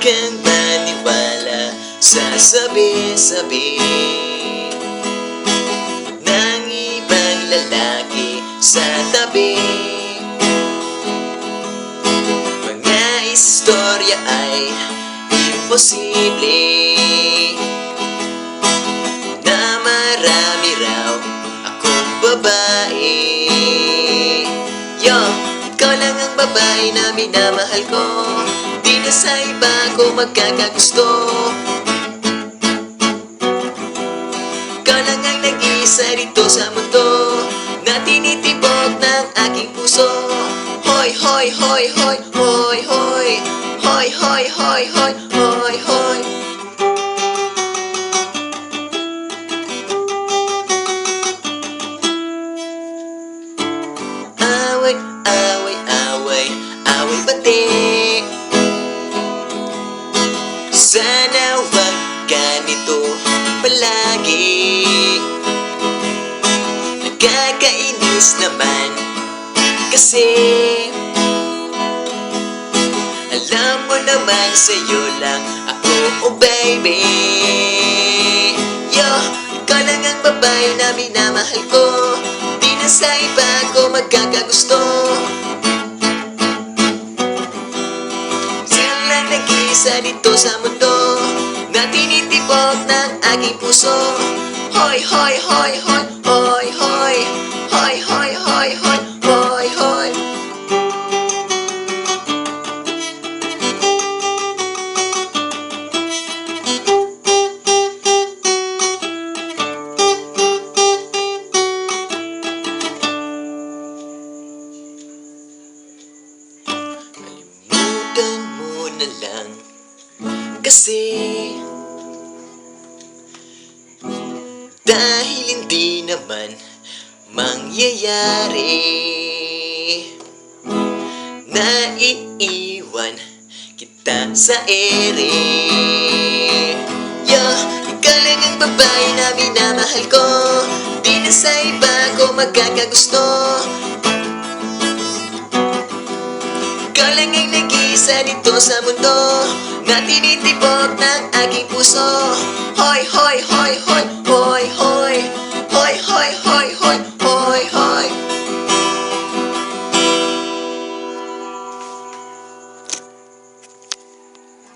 kang maniwala sa sabi-sabi ng ibang lalaki sa tabi. Mga istorya ay imposible na marami raw akong babae. Yo, ikaw lang ang babae na minamahal ko, di na sa iba ko magkakagusto. Ikaw lang ang nag-iisa rito sa mundo na tinitibok ng aking puso. Hoy, hoy, hoy, hoy, hoy, hoy, hoy, hoy, hoy, hoy, hoy, hoy. Away, away, away, away batik. Sana wag ganito palagi. Nakakainis naman kasi alam mo naman sa'yo lang ako, oh baby. Yo, ikaw lang ang babae na minamahal ko, di na sa iba ko magkakagusto. Sila nag-iisa dito sa mundo na tinitibok ng aking puso. Hoy, hoy, hoy, hoy, hoy, hoy, hoy, hoy, hoy, hoy, hoy, hoy. Kalimutan mo na lang kasi dahil hindi naman mangyayari na iiwan kita sa ere. Yo, ikaw lang ang babae na minamahal ko, di na sa iba ko magkakagusto. Ikaw lang ang nag-iisa dito sa mundo na tinitibok ng aking puso. Hoy, hoy, hoy, hoy, hoy, hoy.